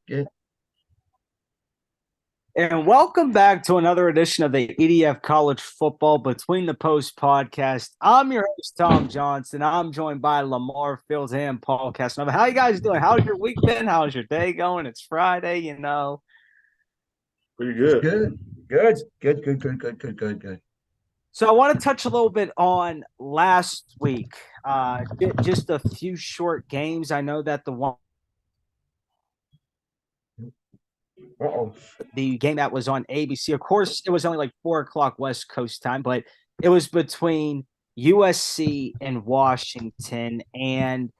Good. And welcome back to another edition of the EDF College Football Between the Post podcast. I'm your host, Tom Johnson. I'm joined by Lamar Fields and Paul Casanova. How you guys doing? How's your week been? How's your day going? It's Friday. Pretty It's good. good. Good. So I want to touch a little bit on last week. Just a few short games. I know that Uh-oh. the game that was on ABC. Of course, it was only like 4 o'clock West Coast time, but it was between USC and Washington. And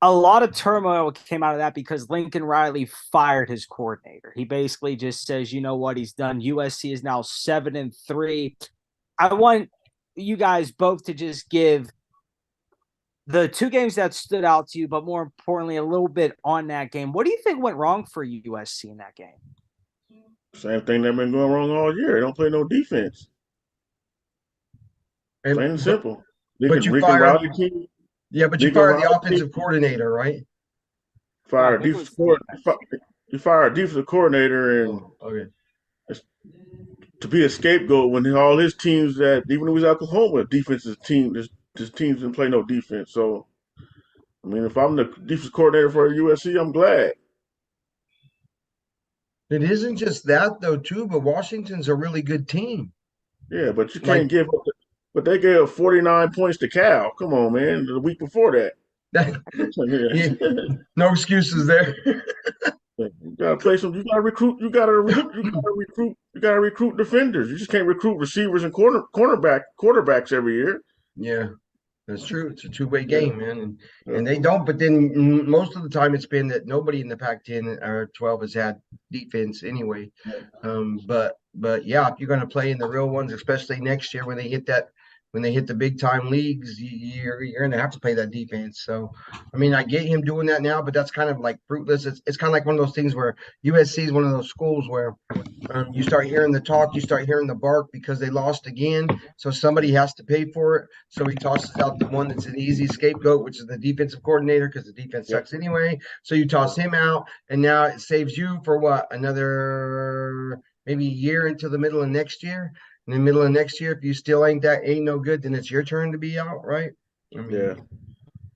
a lot of turmoil came out of that because Lincoln Riley fired his coordinator. He basically just says, you know what, he's done. USC is now 7-3. I want you guys both to just give the two games that stood out to you, but more importantly, a little bit on that game. What do you think went wrong for USC in that game? Same thing that been going wrong all year. They don't play no defense. Plain and But, simple. but you Lincoln fired, Riley team. yeah, but you Lincoln fired the Riley offensive team coordinator, right? fired a defensive coordinator. You fired a defensive coordinator and Oh, okay. to be a scapegoat when all his teams that even though he was Oklahoma defensive team, his teams didn't play no defense. So I mean, if I'm the defensive coordinator for USC, I'm glad. It isn't just that though, too, but Washington's a really good team. Yeah, but you Like can't give up. But they gave up 49 points to Cal. Come on, man. The week before that. that, yeah, Yeah. no excuses there. You gotta play some. You gotta recruit. You gotta recruit defenders. You just can't recruit receivers and quarterbacks every year. Yeah. That's true. It's a two-way Yeah, game, man, and yeah. and they don't. But then most of the time, it's been that nobody in the Pac-10 or 12 has had defense anyway. But yeah, if you're going to play in the real ones, especially next year when they hit the big time leagues, you're going to have to play that defense. So, I mean, I get him doing that now, but that's kind of like fruitless. It's kind of like one of those things where USC is one of those schools where you start hearing the talk, you start hearing the bark because they lost again. So somebody has to pay for it. So he tosses out the one that's an easy scapegoat, which is the defensive coordinator, because the defense Yep. sucks anyway. So you toss him out, and now it saves you for what? Another maybe year into the middle of next year. In the middle of next year, if you still ain't no good, then it's your turn to be out, right? I mean, Yeah.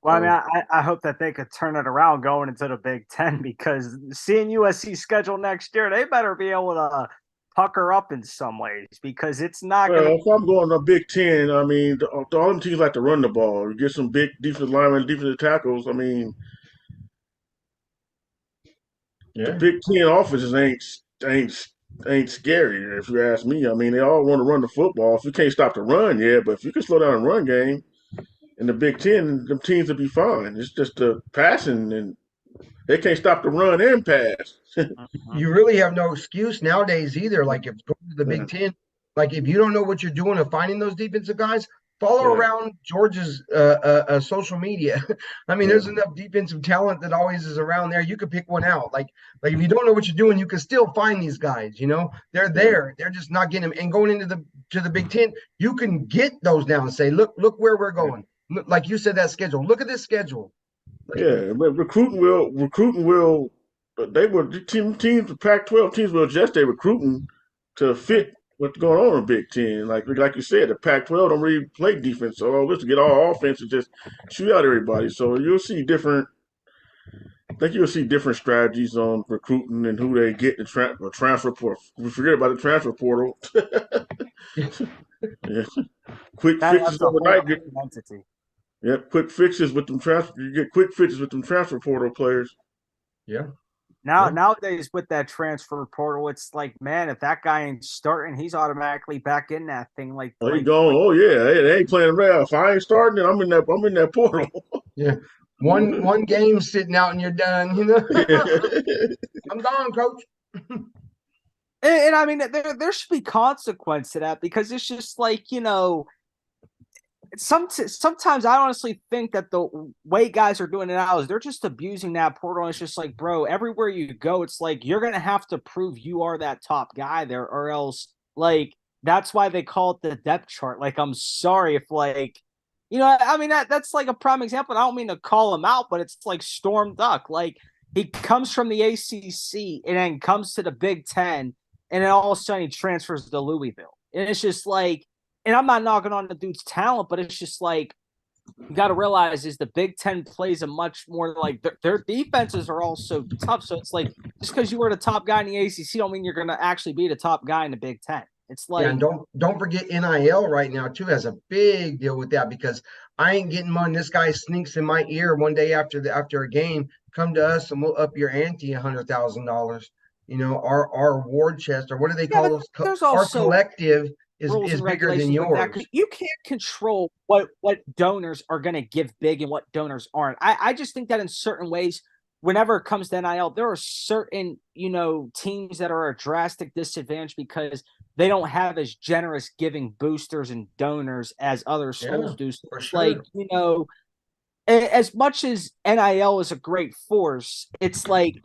Well, I mean, I hope that they could turn it around going into the Big Ten because seeing USC's schedule next year, they better be able to pucker up in some ways because it's not going to. Well, if I'm going to Big Ten, I mean, all them teams like to run the ball. You get some big defensive linemen, defensive tackles. I mean, the yeah. Big Ten offenses ain't scary if you ask me. I mean, they all want to run the football. If you can't stop the run, yeah, but if you can slow down the run game in the Big Ten, them teams will be fine. It's just the passing, and they can't stop the run and pass. You really have no excuse nowadays either. Like if going to the Yeah, Big Ten, like if you don't know what you're doing of finding those defensive guys, follow yeah, around George's social media. I mean, yeah, there's enough defensive talent that always is around there. You could pick one out. Like if you don't know what you're doing, you can still find these guys. You know, they're yeah, there. They're just not getting them. And going into the Big Ten, you can get those now and say, look where we're yeah. going. Look, like you said, that schedule. Look at this schedule. Like, Yeah, but recruiting will. They will teams the Pac-12 teams will adjust their recruiting to fit what's going on in Big Ten. Like you said, the Pac-12 don't really play defense, so let's get all offense and just shoot out everybody. So you'll see different. I think you'll see different strategies on recruiting and who they get in the transfer portal. We forget about the transfer portal. Yeah. Quick That's fixes a whole overnight. different entity. Yeah, quick fixes with them transfer. You get quick fixes with them transfer portal players. yeah, Now yeah. nowadays with that transfer portal, it's like, man, if that guy ain't starting, he's automatically back in that thing. Like, Oh, he like, going. like Oh yeah, they ain't playing around. If I ain't starting, then I'm in that portal. Yeah. One game sitting out and you're done, you know. I'm gone, coach. and I mean, there should be consequence to that because it's just like sometimes I honestly think that the way guys are doing it now is they're just abusing that portal. And it's just like, bro, everywhere you go, it's like you're gonna have to prove you are that top guy there, or else like that's why they call it the depth chart. Like, I'm sorry if I mean that's like a prime example. I don't mean to call him out, but it's like Storm Duck. Like He comes from the ACC and then comes to the Big Ten, and then all of a sudden he transfers to Louisville. And it's just like, and I'm not knocking on the dude's talent, but it's just like, you got to realize is the Big Ten plays a much more like their defenses are also tough. So it's like, just because you were the top guy in the ACC don't mean you're going to actually be the top guy in the Big Ten. It's Yeah, like, and don't forget NIL right now too has a big deal with that because I ain't getting money. This guy sneaks in my ear one day after a game. Come to us and we'll up your ante $100,000. You know, our award chest or what do they yeah, call but those? there's Our also collective rules is and bigger than regulations with that yours. because you can't control what donors are going to give big and what donors aren't. I just think that in certain ways, whenever it comes to NIL, there are certain teams that are a drastic disadvantage because they don't have as generous giving boosters and donors as other schools Yeah, do. So for it's sure. like as much as NIL is a great force, it's like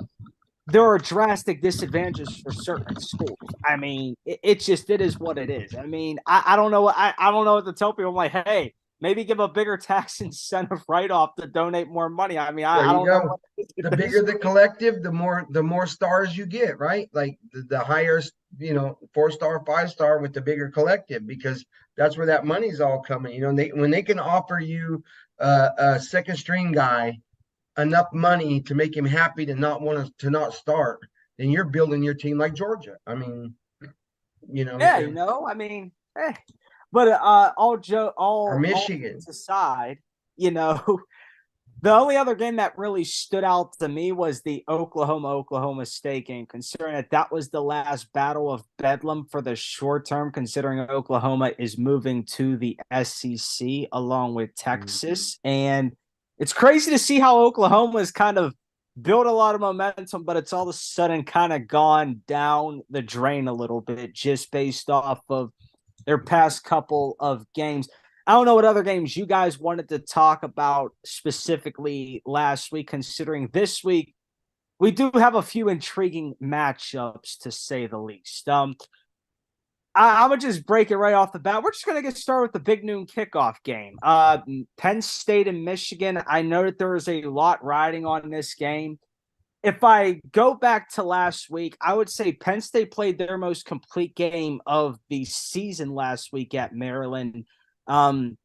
there are drastic disadvantages for certain schools. I mean, it is what it is. I mean, I don't know. I don't know what to tell people. I'm like, hey, maybe give a bigger tax incentive write-off to donate more money. I mean, There I you don't know go. what The bigger the collective, the more stars you get, right? Like the higher, 4-star, 5-star with the bigger collective, because that's where that money's all coming. When they can offer you a second string guy enough money to make him happy to not want to not start, then you're building your team like Georgia. I mean, Yeah, I mean, but or all Michigan. things aside, the only other game that really stood out to me was the Oklahoma State game, considering that was the last battle of Bedlam for the short term, considering Oklahoma is moving to the SEC along with Texas. And it's crazy to see how Oklahoma has kind of built a lot of momentum, but it's all of a sudden kind of gone down the drain a little bit just based off of their past couple of games. I don't know what other games you guys wanted to talk about specifically last week, considering this week we do have a few intriguing matchups to say the least. I'm gonna just break it right off the bat. We're just gonna get started with the big noon kickoff game. Penn State and Michigan. I know that there is a lot riding on this game. If I go back to last week, I would say Penn State played their most complete game of the season last week at Maryland. Katron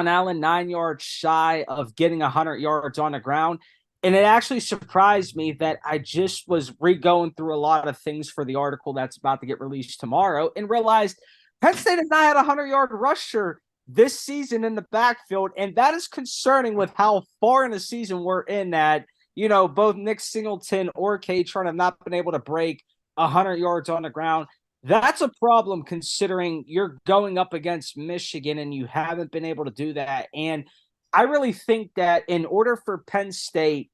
Allen 9 yards shy of getting 100 yards on the ground. And it actually surprised me that I just was re-going through a lot of things for the article that's about to get released tomorrow and realized Penn State has not had a 100-yard rusher this season in the backfield. And that is concerning with how far in the season we're in that, both Nick Singleton or Katron have not been able to break 100 yards on the ground. That's a problem considering you're going up against Michigan and you haven't been able to do that. And I really think that in order for Penn State,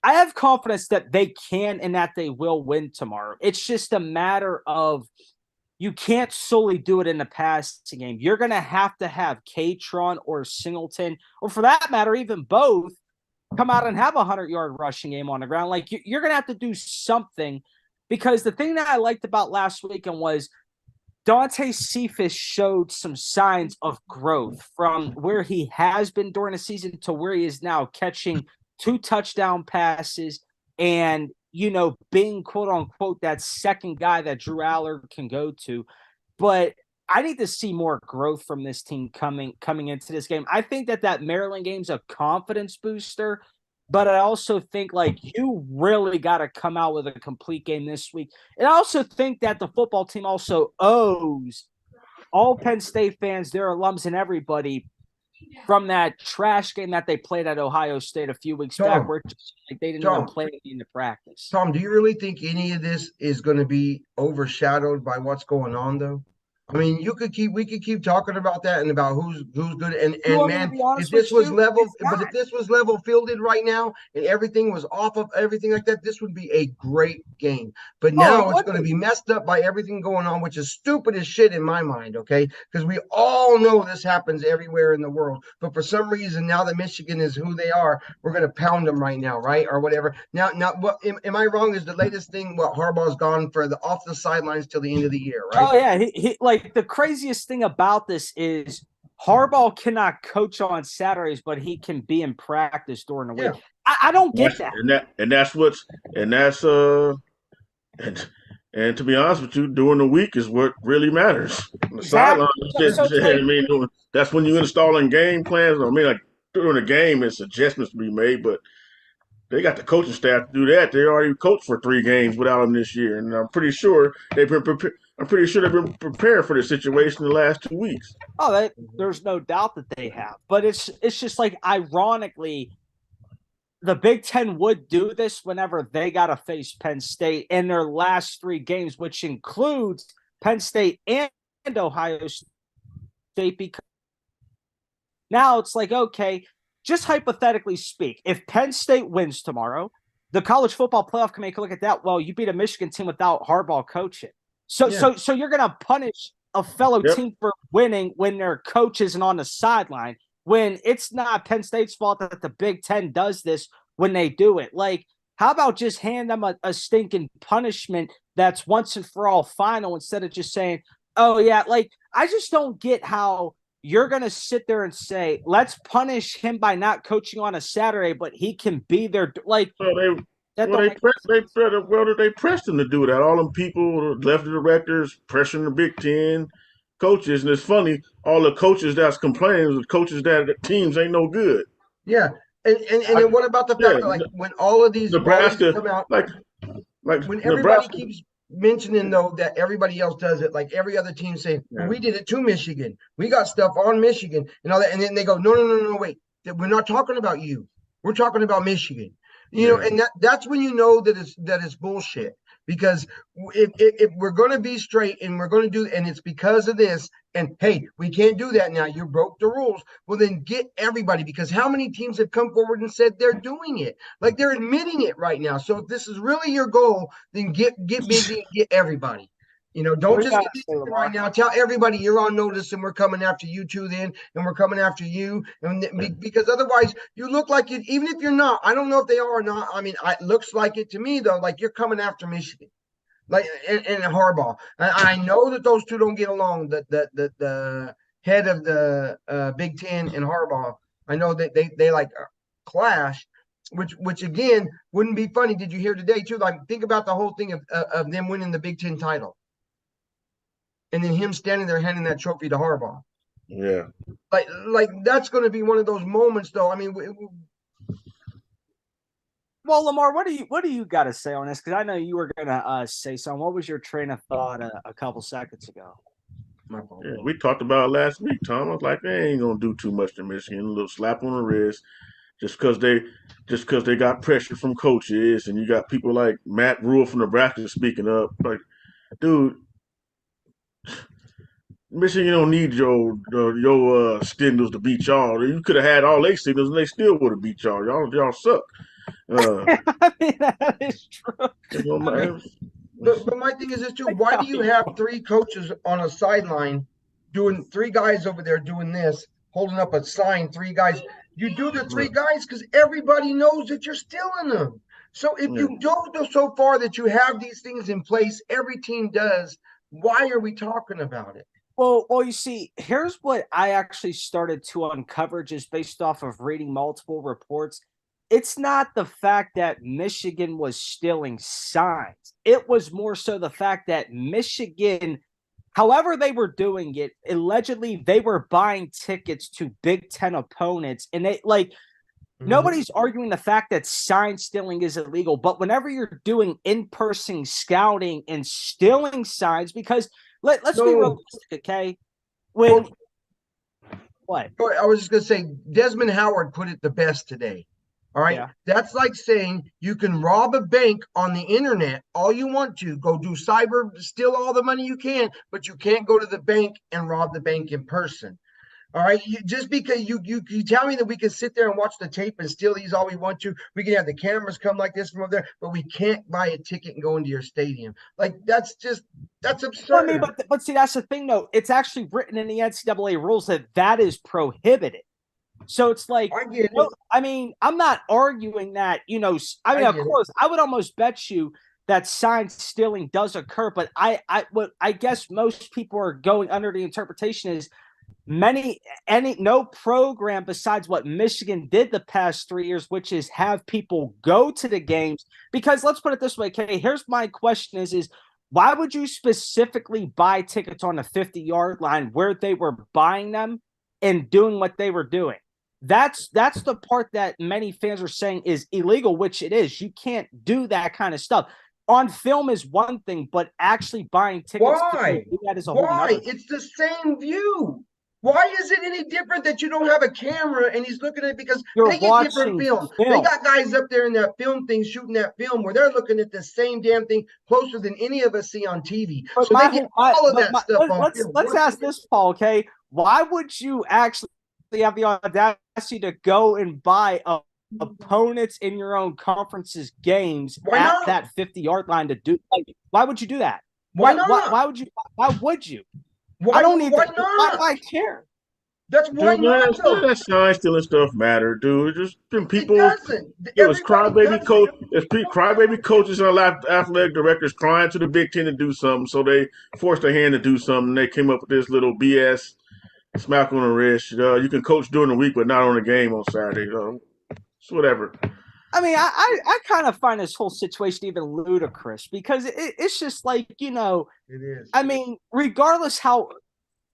I have confidence that they can and that they will win tomorrow. It's just a matter of you can't solely do it in the passing game. You're going to have Katron or Singleton, or for that matter, even both, come out and have a 100-yard rushing game on the ground. Like you're going to have to do something, because the thing that I liked about last weekend was Dante Cephas showed some signs of growth from where he has been during the season to where he is now, catching 2 touchdown passes and, being quote unquote that second guy that Drew Aller can go to. But I need to see more growth from this team coming into this game. I think that Maryland game's a confidence booster, but I also think like you really got to come out with a complete game this week. And I also think that the football team also owes all Penn State fans, their alums, and everybody from that trash game that they played at Ohio State a few weeks back, where they didn't even play it into practice. Tom, do you really think any of this is going to be overshadowed by what's going on, though? I mean, we could keep talking about that and about who's good. And man, if this was level fielded right now and everything was off of everything like that, this would be a great game. But now it's going to be messed up by everything going on, which is stupid as shit in my mind. Okay, because we all know this happens everywhere in the world. But for some reason, now that Michigan is who they are, we're going to pound them right now, right, or whatever. Now, what am I wrong? Is the latest thing what Harbaugh's gone for off the sidelines till the end of the year, right? Oh yeah, he like the craziest thing about this is Harbaugh cannot coach on Saturdays, but he can be in practice during the week. I don't get that. And to be honest with you, during the week is what really matters. The Exactly. sideline, So it's like, I mean, that's when you're installing game plans. I mean, like during the game, it's adjustments to be made, but they got the coaching staff to do that. They already coached for 3 games without them this year, and I'm pretty sure they've been prepared for the situation the last 2 weeks. there's no doubt that they have, but it's just like, ironically, the Big Ten would do this whenever they got to face Penn State in their last 3 games, which includes Penn State and Ohio State. Because now it's like, okay, just hypothetically speak, if Penn State wins tomorrow, the college football playoff committee can look at that. Well, you beat a Michigan team without Harbaugh coaching. So you're going to punish a fellow team for winning when their coach isn't on the sideline, when it's not Penn State's fault that the Big Ten does this when they do it. Like, how about just hand them a stinking punishment that's once and for all final, instead of just saying, oh, yeah, like, I just don't get how you're going to sit there and say, let's punish him by not coaching on a Saturday, but he can be there. Like, they pressed him to do that. All them people, left directors, pressuring the Big Ten coaches, and it's funny, all the coaches that's complaining, the coaches that the teams ain't no good. Yeah, and then what about the fact that, like, when all of these Nebraska come out, like when everybody keeps mentioning though that everybody else does it, like every other team saying, well, we did it to Michigan, we got stuff on Michigan and all that, and then they go, no, wait, we're not talking about you, we're talking about Michigan. You know, and that's when you know that it's bullshit. Because if we're going to be straight and we're going to do, and it's because of this, and hey, we can't do that now, you broke the rules. Well, then get everybody, because how many teams have come forward and said they're doing it? Like, they're admitting it right now. So if this is really your goal, then get busy and get everybody. You know, don't just get right now. Tell everybody you're on notice and we're coming after you too then, and we're coming after you. And because otherwise you look like it, even if you're not, I don't know if they are or not. I mean, it looks like it to me though, like you're coming after Michigan, like, and Harbaugh. I know that those two don't get along, the head of the Big Ten and Harbaugh. I know that they like clash, which again wouldn't be funny. Did you hear today too? Like, think about the whole thing of them winning the Big Ten title. And then him standing there handing that trophy to Harbaugh. Yeah. Like that's going to be one of those moments, though. I mean, well, Lamar, what do you got to say on this? Because I know you were going to say something. What was your train of thought a couple seconds ago? Yeah, we talked about it last week, Tom. I was like, they ain't going to do too much to Michigan. A little slap on the wrist, just because they got pressure from coaches, and you got people like Matt Rule from Nebraska speaking up. Like, dude, Michigan don't need your Stindles to beat y'all. You could have had all eight Stindles and they still would have beat y'all. Y'all suck. I mean, that is true. You know, but my thing is this too. Why do you have 3 coaches on a sideline doing 3 guys over there doing this, holding up a sign, 3 guys? You do the 3 guys because everybody knows that you're stealing them. So if you go so far that you have these things in place, every team does. Why are we talking about it? Well, you see, here's what I actually started to uncover just based off of reading multiple reports. It's not the fact that Michigan was stealing signs. It was more so the fact that Michigan, however they were doing it, allegedly they were buying tickets to Big Ten opponents. And they nobody's arguing the fact that sign stealing is illegal. But whenever you're doing in-person scouting and stealing signs, because let's be realistic, okay? What? I was just going to say, Desmond Howard put it the best today. All right. Yeah. That's like saying you can rob a bank on the internet all you want to, go do cyber, steal all the money you can, but you can't go to the bank and rob the bank in person. All right. Just because you tell me that we can sit there and watch the tape and steal these all we want to, we can have the cameras come like this from over there, but we can't buy a ticket and go into your stadium. Like, that's absurd. Well, I mean, but see, that's the thing though. It's actually written in the NCAA rules that is prohibited. So it's like, I get it. I mean, I'm not arguing that, I mean, of course, I would almost bet you that sign stealing does occur, but I guess most people are going under the interpretation is no program besides what Michigan did the past 3 years, which is have people go to the games. Because let's put it this way, Kay, here's my question is why would you specifically buy tickets on the 50-yard line where they were buying them and doing what they were doing? That's the part that many fans are saying is illegal, which it is. You can't do that kind of stuff. On film is one thing, but actually buying tickets Why? to do that is a whole nother thing. It's the same view. Why is it any different that you don't have a camera and he's looking at it? Because they get different film. They got guys up there in that film thing shooting that film where they're looking at the same damn thing closer than any of us see on TV. But so they get all of that stuff on film. Let's ask this, Paul, okay? Why would you actually have the audacity to go and buy opponents in your own conference's games at that 50-yard line to do? Like, why would you do that? Why not? Why would you? Why would you? Why, I don't need why to. not? Why care? That's why not. That sign stealing stuff matter, dude. Just people. It doesn't. It was crybaby coach. It's crybaby coaches and athletic directors crying to the Big Ten to do something, so they forced their hand to do something. They came up with this little BS smack on the wrist. You can coach during the week, but not on the game on Saturday. It's whatever. I mean, I kind of find this whole situation even ludicrous because it's just like, you know, it is. I mean, regardless how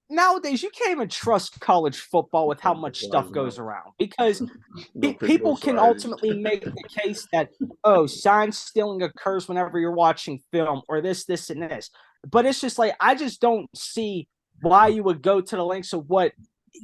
nowadays you can't even trust college football with how much stuff goes around because people can ultimately make the case that, oh, sign stealing occurs whenever you're watching film or this, and this. But it's just like, I just don't see why you would go to the lengths of what,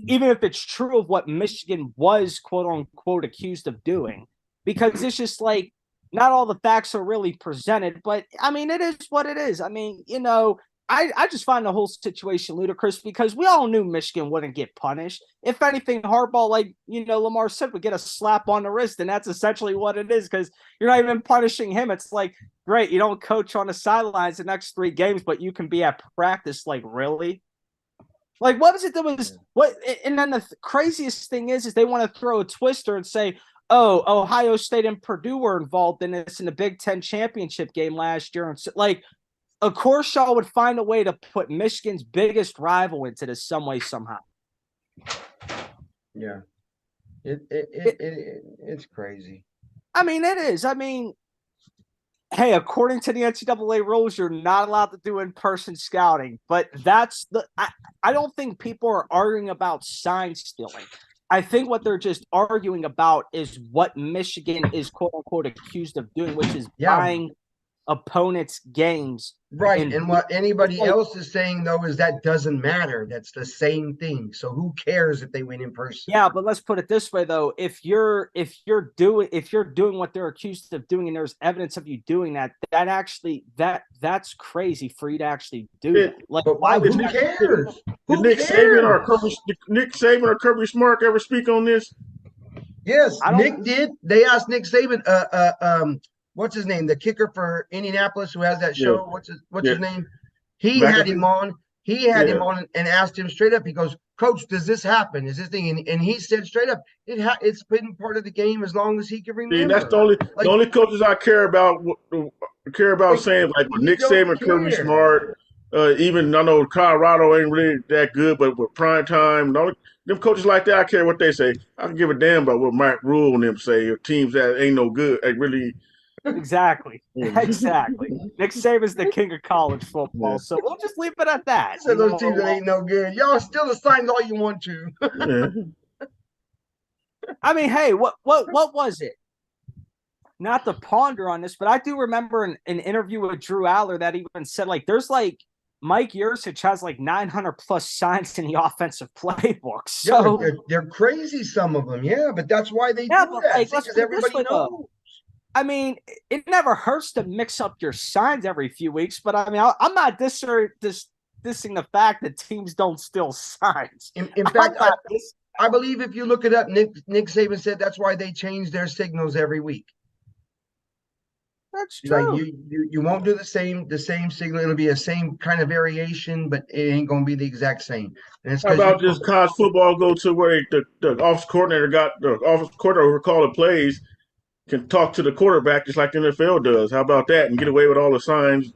even if it's true of what Michigan was quote unquote accused of doing. Because it's just like not all the facts are really presented, but I mean, it is what it is. I mean, you know, I just find the whole situation ludicrous because we all knew Michigan wouldn't get punished. If anything, Harbaugh, like, you know, Lamar said, would get a slap on the wrist, and that's essentially what it is because you're not even punishing him. It's like, great, you don't coach on the sidelines the next 3 games, but you can be at practice. Like, really? Like, what was it that was what? And then the craziest thing is they want to throw a twister and say, oh, Ohio State and Purdue were involved in this in the Big Ten championship game last year. And so, like, of course, y'all would find a way to put Michigan's biggest rival into this some way, somehow. Yeah. It's crazy. I mean, it is. I mean, hey, according to the NCAA rules, you're not allowed to do in-person scouting. But that's I don't think people are arguing about sign stealing. I think what they're just arguing about is what Michigan is quote unquote accused of doing, which is buying opponents' games. Right. And what anybody else is saying though is that doesn't matter. That's the same thing. So who cares if they win in person? Yeah, but let's put it this way though. If you're doing what they're accused of doing and there's evidence of you doing that, that's crazy for you to actually do that. Like, why would you care? Did Nick Saban or Kirby Smart ever speak on this? Yes, Nick did. They asked Nick Saban, what's his name? The kicker for Indianapolis who has that show. What's his name? He had him on. He had him on and asked him straight up. He goes, Coach, does this happen? Is this thing? And he said straight up, it's been part of the game as long as he can remember. That's the only coaches I care about. Saying like Nick Saban, Kirby Smart. Even I know Colorado ain't really that good, but with prime time, them coaches like that, I care what they say. I can give a damn about what Mike Rule and them say. Or teams that ain't no good, really. Exactly. Exactly. Nick Saban's the king of college football, so we'll just leave it at that. So those teams that ain't no good. Y'all still assign all you want to. I mean, hey, what was it? Not to ponder on this, but I do remember an interview with Drew Aller that even said, like, there's like Mike Yurcich has like 900 plus signs in the offensive playbook. So they're crazy, some of them, but that's why they do that. Like, because everybody knows. I mean, it never hurts to mix up your signs every few weeks, but I mean, I'm not dissing the fact that teams don't steal signs. In fact, I believe if you look it up, Nick Saban said that's why they change their signals every week. That's true. Like you won't do the same signal. It'll be a same kind of variation, but it ain't going to be the exact same. And it's how about just college football go to where the offensive coordinator who calling plays can talk to the quarterback just like the NFL does. How about that? And get away with all the signs.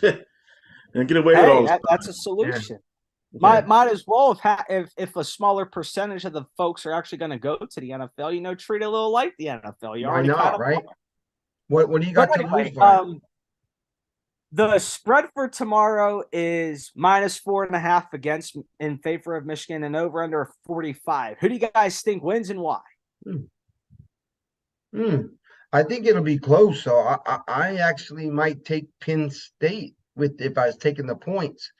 And get away with all the that's a solution. Might as well if a smaller percentage of the folks are actually going to go to the NFL, treat it a little like the NFL. You Why already not, kind of right? What do you But got to anyway, lose for it? the spread for tomorrow is -4.5 in favor of Michigan and over under 45. Who do you guys think wins and why? I think it'll be close. So I actually might take Penn State if I was taking the points,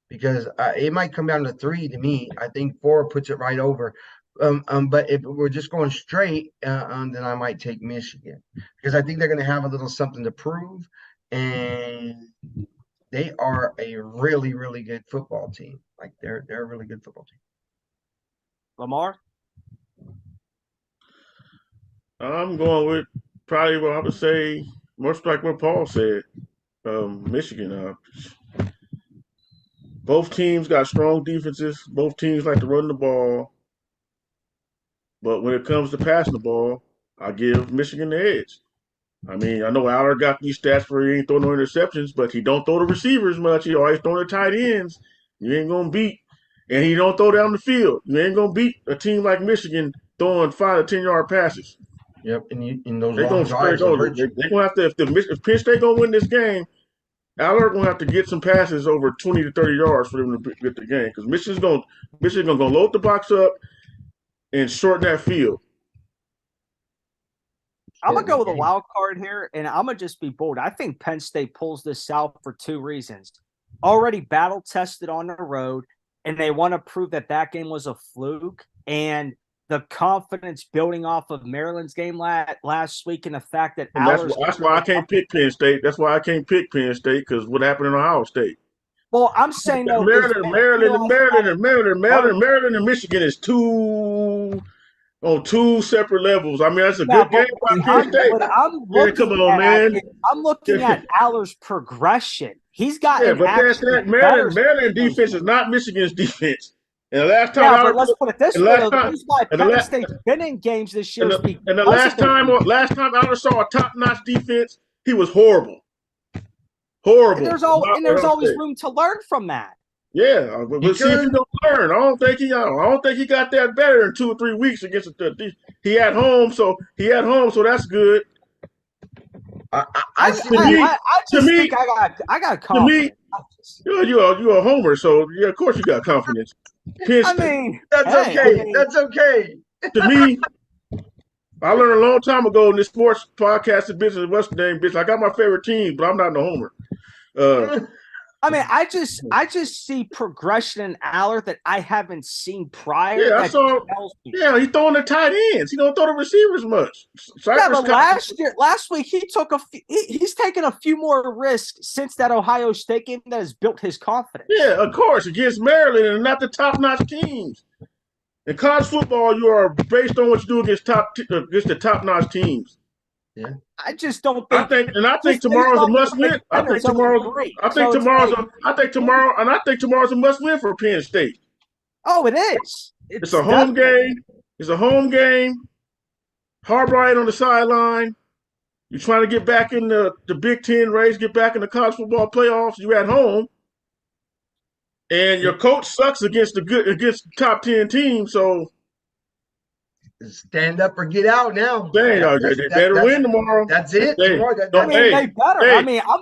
because it might come down to 3 to me. I think 4 puts it right over. But if we're just going straight, then I might take Michigan, because I think they're going to have a little something to prove, and they are a really, really good football team. Like they're a really good football team. Lamar? I'm going with probably what I would say, much like what Paul said. Michigan. Both teams got strong defenses. Both teams like to run the ball. But when it comes to passing the ball, I give Michigan the edge. I mean, I know Aller got these stats where he ain't throwing no interceptions, but he don't throw the receivers much. He always throwing the tight ends. You ain't gonna beat, and he don't throw down the field. You ain't gonna beat a team like Michigan throwing 5 to 10-yard passes. Yep, and in those They long gonna spread drives will hurt They you. gonna have to if Penn State gonna win this game, Aller gonna have to get some passes over 20 to 30 yards for them to get the game, because Michigan's gonna load the box up and shorten that field. I'm going to go with a wild card here, and I'm going to just be bold. I think Penn State pulls this out for 2 reasons. Already battle-tested on the road, and they want to prove that game was a fluke, and the confidence building off of Maryland's game last week, and the fact that that's why I can't pick Penn State. That's why I can't pick Penn State, because what happened in Ohio State. Well, I'm saying no. Maryland and Michigan is on 2 separate levels. I mean, that's a good game by Penn State. I'm looking at Aller's progression. He's gotten Maryland defense is not Michigan's defense. And the last time, but let's put it this way: the reason why Penn State's been in games this year. And the last time Aller saw a top-notch defense, he was horrible. Horrible. And there's always room to learn from that. Yeah, we'll see if he don't learn. I don't think he got that better in 2 or 3 weeks against the. He at home, so that's good. I got confidence. To me, you're a homer, so yeah, of course you got confidence. That's okay. To me, I learned a long time ago in this sports podcast and business, what's the name, bitch? I got my favorite teams, but I'm not no homer. I just see progression in Aller that I haven't seen prior. Yeah, he's throwing the tight ends. He don't throw the receivers much. But last week he's taken a few more risks since that Ohio State game that has built his confidence. Yeah, of course, against Maryland and not the top-notch teams. In college football, you are based on what you do against the top-notch teams. Yeah, I just don't think. I think tomorrow's a must-win. I think tomorrow's a must-win for Penn State. Oh, it is. It's a home game. It's a home game. Harbaugh on the sideline. You're trying to get back in the Big Ten race, get back in the college football playoffs. You're at home, and your coach sucks against top 10 teams. So. Stand up or get out now. They better win tomorrow. That's it. They better. I'm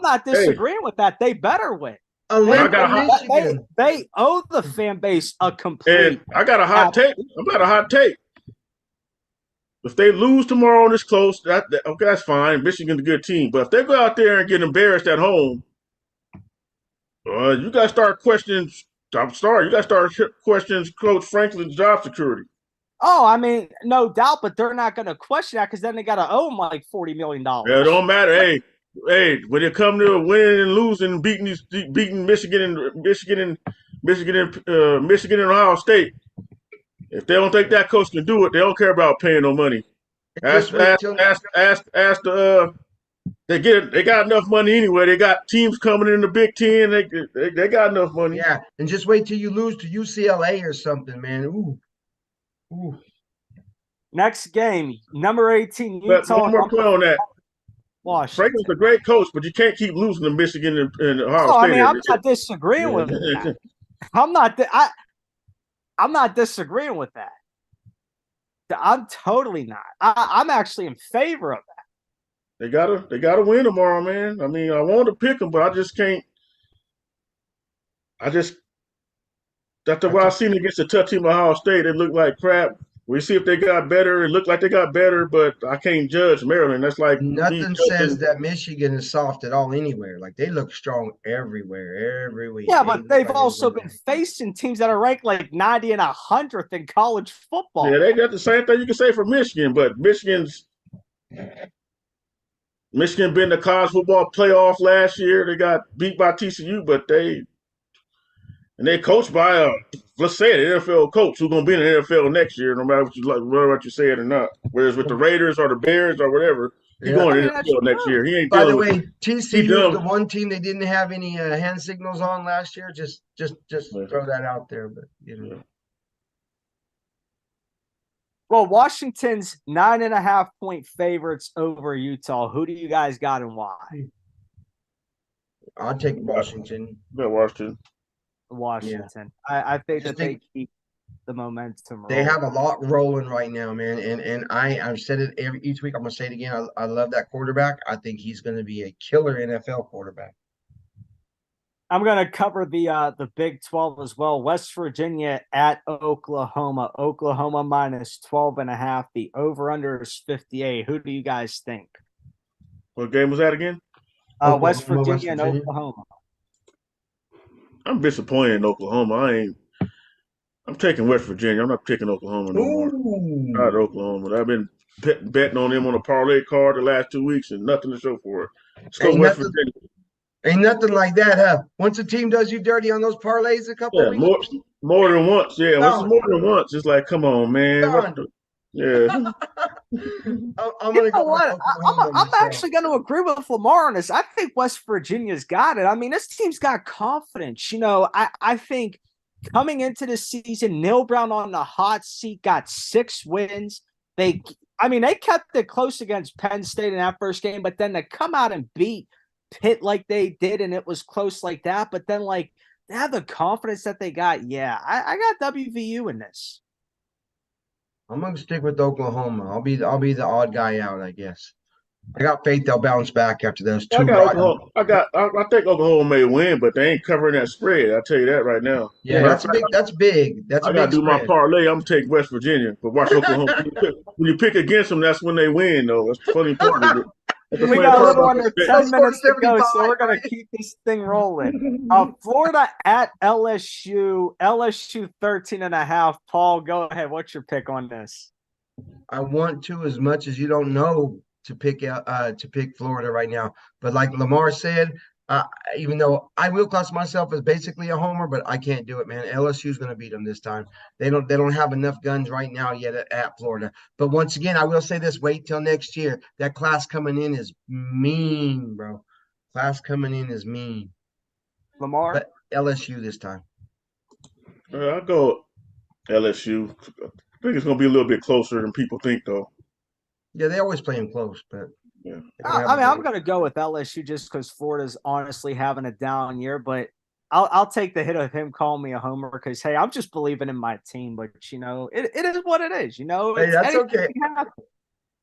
not disagreeing with that. They better win. They owe the fan base a complete. And I got a hot take. If they lose tomorrow and it's close, okay, that's fine. Michigan's a good team. But if they go out there and get embarrassed at home, you got to start questioning. I'm sorry, you got to start questioning Coach Franklin's job security. Oh, no doubt, but they're not going to question that because then they got to owe him like $40 million. Yeah, it don't matter. Hey, when it come to winning and losing, beating Michigan and Ohio State, if they don't think that coach can do it, they don't care about paying no money. They got enough money anyway. They got teams coming in the Big Ten. They got enough money. Yeah, and just wait till you lose to UCLA or something, man. Ooh. Next game, number 18, Utah. One more play on that. Washington. Franklin's a great coach, but you can't keep losing to Michigan and Ohio State. I'm not disagreeing with that. I'm not disagreeing with that. I'm totally not. I'm actually in favor of that. They gotta win tomorrow, man. I mean, I want to pick them, but I just can't. I just after what I seen against the tough team of Ohio State, it looked like crap. We see if they got better. It looked like they got better, but I can't judge Maryland. That's like me Nothing says judging. that Michigan is soft at all anywhere. Like they look strong everywhere, every week. Yeah, They but look they've like they're also going been down. facing teams that are ranked like 90 and 100th in college Yeah, football. they got the same thing you can say for Michigan, but Michigan been the college football playoff last year. They got beat by TCU, but they coached by let's say an NFL coach who's gonna be in the NFL next year, no matter what you like, whether what you say it or not. Whereas with the Raiders or the Bears or whatever, he Yeah. I going to mean, the that's NFL next true. year. He ain't By the dealing with way, he TCU is the done. one team they didn't have any hand signals on last year. Just Yeah, throw that out there. But yeah. Well, Washington's 9.5 point favorites over Utah. Who do you guys got and why? I'll take Washington. Washington. Yeah, Washington. I I think just that they think keep the momentum they rolling. have a lot rolling right now, man. And I've said it each week. I'm gonna say it again. I love that quarterback. I think he's gonna be a killer NFL quarterback. I'm going to cover the Big 12 as well. West Virginia at Oklahoma. Oklahoma minus 12.5. The over-under is 58. Who do you guys think? What game was that again? West Oklahoma, West Virginia and Virginia. Oklahoma. I'm disappointed in Oklahoma. I'm taking West Virginia. I'm not taking Oklahoma no more. Ooh, Not Oklahoma. I've been betting on them on a parlay card the last 2 weeks and nothing to show for it. Let's go ain't West nothing, Virginia. ain't nothing like that, huh? Once a team does you dirty on those parlays a couple Yeah, weeks, more than once. Yeah, once it's done, more than once, it's like, come on, man. What done. the? Yeah. I'm You gonna know go with what? Oklahoma I'm myself. actually going to agree with Lamar on this. I think West Virginia's got it. I mean, this team's got confidence. I think coming into the season, Neil Brown on the hot seat, got 6 wins. They kept it close against Penn State in that first game, but then to come out and beat Pitt like they did, and it was close like that, but then like they have the confidence that they got. Yeah, I got WVU in this. I'm gonna stick with Oklahoma. I'll be the odd guy out, I guess. I got faith they'll bounce back after those I two got rotten. Oklahoma. I think Oklahoma may win, but they ain't covering that spread. I'll tell you that right now. Yeah, Matter of that's a fact, big. That's big. That's I a gotta big do my spread. parlay. I'm gonna take West Virginia, but watch Oklahoma. When you pick against them, that's when they win, though. That's the funny part of it. That's the We funny got a part little about under this 10 Score to minutes to go, 75, so we're going to right? keep this thing rolling. bet. Florida at LSU. LSU 13.5. Paul, go ahead. What's your pick on this? I want to as much as you don't know to pick Florida right now. But like Lamar said, uh, even though I will class myself as basically a homer, but I can't do it, man. LSU's going to beat them this time. They don't have enough guns right now yet at Florida. But once again, I will say this: wait till next year. That class coming in is mean, bro. Class coming in is mean. Lamar? But LSU this time. I'll go LSU. I think it's gonna be a little bit closer than people think, though. Yeah, they always play them close, but Yeah. they don't have I a mean, I'm great. going to go with LSU just because Florida's honestly having a down year, but I'll take the hit of him calling me a homer because, hey, I'm just believing in my team. But, it is what it is. Hey, It's that's anything okay. can happen.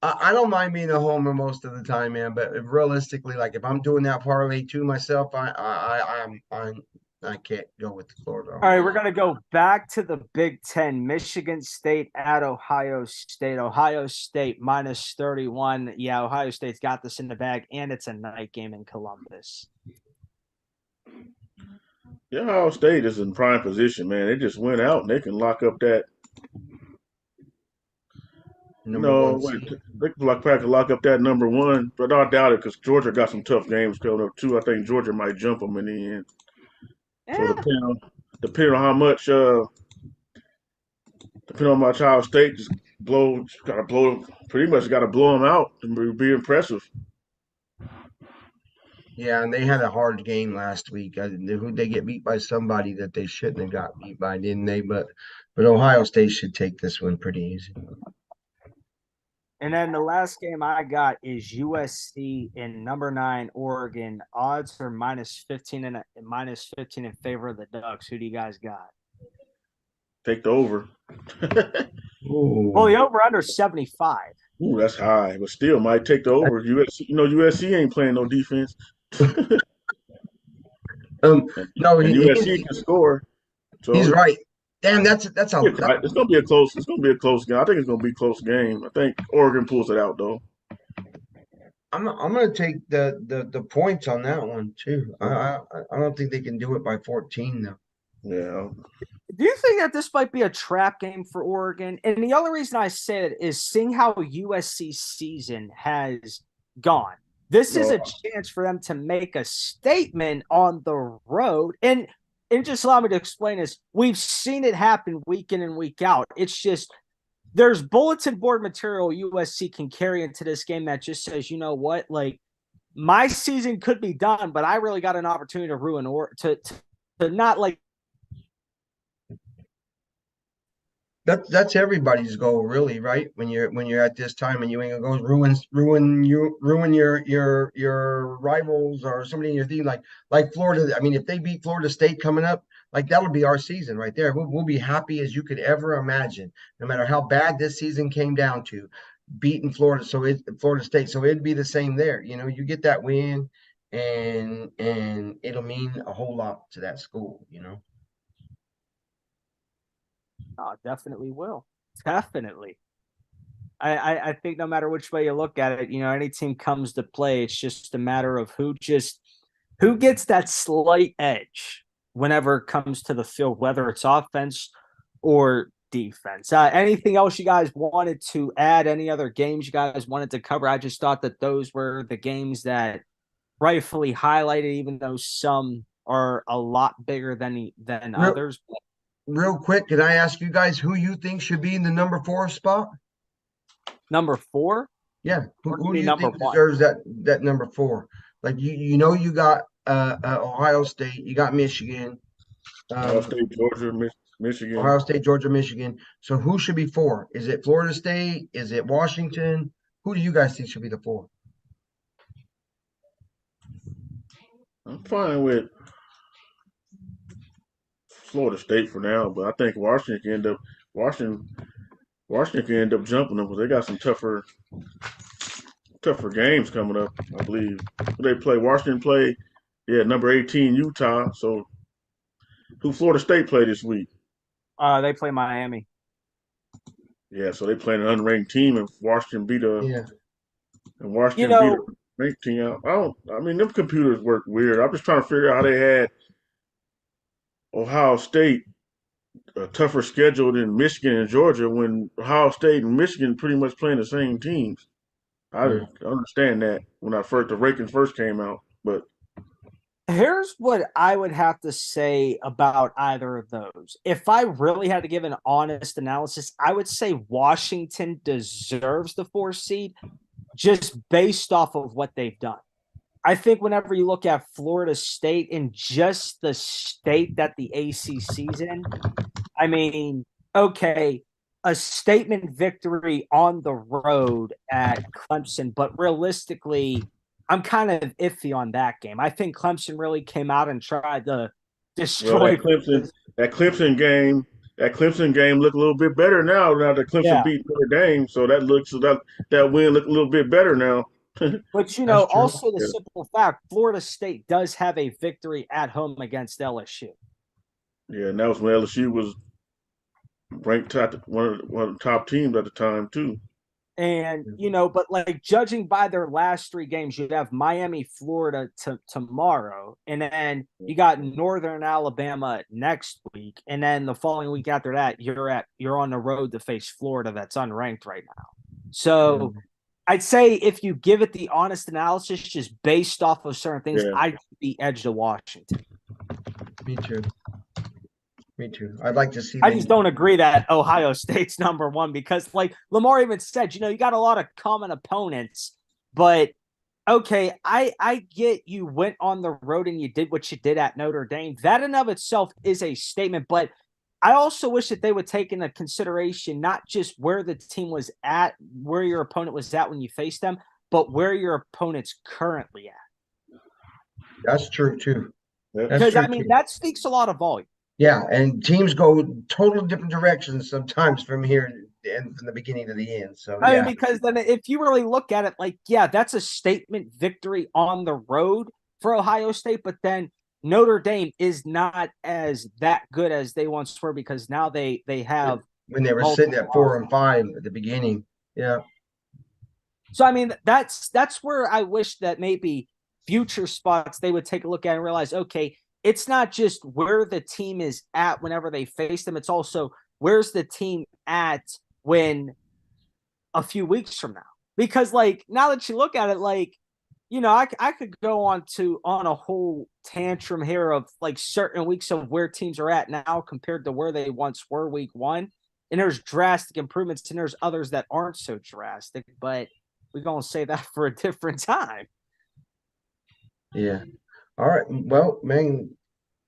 I don't mind being a homer most of the time, man. But realistically, like if I'm doing that parlay to myself, I can't go with the Florida. All right, we're going to go back to the Big Ten. Michigan State at Ohio State. Ohio State minus 31. Yeah, Ohio State's got this in the bag, and it's a night game in Columbus. Yeah, Ohio State is in prime position, man. They just went out and they can lock up that. Number one Wait, seed. they can practically lock up that number one, but I doubt it because Georgia got some tough games coming up too. I think Georgia might jump them in the end. So Yeah. depending on how much, depending on how much Ohio State just pretty much got to blow them out to be impressive. Yeah, and they had a hard game last week. They get beat by somebody that they shouldn't have got beat by, didn't they? But Ohio State should take this one pretty easy. And then the last game I got is USC and number 9 Oregon. Odds are -15 and -15 in favor of the Ducks. Who do you guys got? Take the over. Well, the over under 75. Ooh, that's high, but still might take the over. USC, USC ain't playing no defense, No, and USC can score. he's So right. Damn, that's it's gonna be a close. It's gonna be a close game. I think it's gonna be a close game. I think Oregon pulls it out though. I'm gonna take the points on that one too. I don't think they can do it by 14 though. Yeah, Do you think that this might be a trap game for Oregon? And the only reason I say it is seeing how USC's season has gone. This is a chance for them to make a statement on the road. And just allow me to explain this. We've seen it happen week in and week out. It's just there's bulletin board material USC can carry into this game that just says, you know what, like my season could be done, but I really got an opportunity to ruin or to not like. That's everybody's goal, really, right? When you're at this time and you ain't gonna go ruin your rivals or somebody in your team like Florida. I mean, if they beat Florida State coming up, like that'll be our season right there. We'll be happy as you could ever imagine, no matter how bad this season came down to beating Florida. Florida State. So it'd be the same there. You get that win, and it'll mean a whole lot to that school. Oh, definitely will. Definitely. I think no matter which way you look at it, any team comes to play, it's just a matter of who gets that slight edge whenever it comes to the field, whether it's offense or defense. Anything else you guys wanted to add? Any other games you guys wanted to cover? I just thought that those were the games that rightfully highlighted, even though some are a lot bigger than others. Real quick, can I ask you guys who you think should be in the number 4 spot? Number 4? Yeah. Who do you think deserves that number 4? Like you got Ohio State, you got Michigan. Ohio State, Georgia, Michigan. Ohio State, Georgia, Michigan. So who should be 4? Is it Florida State? Is it Washington? Who do you guys think should be the 4? I'm fine with Florida State for now, but I think Washington can end up jumping them because they got some tougher games coming up. I believe they play number 18 Utah. So who Florida State play this week? They play Miami. Yeah, so they playing an unranked team, and Washington beat a ranked team out. I mean, them computers work weird. I'm just trying to figure out how they had Ohio State a tougher schedule than Michigan and Georgia when Ohio State and Michigan pretty much playing the same teams. I didn't understand that when the rankings first came out. But here's what I would have to say about either of those. If I really had to give an honest analysis, I would say Washington deserves the 4 seed just based off of what they've done. I think whenever you look at Florida State and just the state that the ACC's in, I mean, okay, a statement victory on the road at Clemson, but realistically, I'm kind of iffy on that game. I think Clemson really came out and tried to destroy that Clemson game. That Clemson game looked a little bit better now. Now that Clemson beat Notre Dame, so that win looked a little bit better now. But also the simple fact, Florida State does have a victory at home against LSU. Yeah, and that was when LSU was ranked one of the top teams at the time too. And but like judging by their last 3 games, you'd have Miami, Florida tomorrow, and then you got Northern Alabama next week, and then the following week after that, you're on the road to face Florida that's unranked right now. So I'd say if you give it the honest analysis, just based off of certain things, I'd give the edge to Washington. Me too. I'd like to see. I just don't agree that Ohio State's number 1 because, like Lamar even said, you got a lot of common opponents. But okay, I get you went on the road and you did what you did at Notre Dame. That in of itself is a statement. But I also wish that they would take into consideration not just where the team was at, where your opponent was at when you faced them, but where your opponent's currently at. That's true too. Yeah. That's Because true I mean, too. that speaks a lot of volume. Yeah, and teams go totally different directions sometimes from here and from the beginning to the end. So I yeah, mean, because then if you really look at it, like, yeah, that's a statement victory on the road for Ohio State, but then Notre Dame is not as that good as they once were because now they have when they were sitting at 4-5 at the beginning. Yeah. So I mean, that's where I wish that maybe future spots they would take a look at and realize, okay, it's not just where the team is at whenever they face them, it's also where's the team at when a few weeks from now. Because like now that you look at it, like, you know, I could go on a whole tantrum here of like certain weeks of where teams are at now compared to where they once were week one. And there's drastic improvements and there's others that aren't so drastic, but we're gonna say that for a different time. Yeah. All right. Well, man,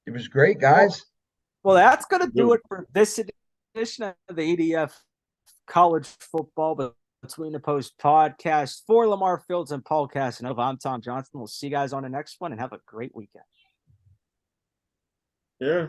it was great, guys. Well, that's gonna do it for this edition of the EDF College Football Between the Post podcast. For Lamar Fields and Paul Casanova, I'm Tom Johnson. We'll see you guys on the next one and have a great weekend. Yeah.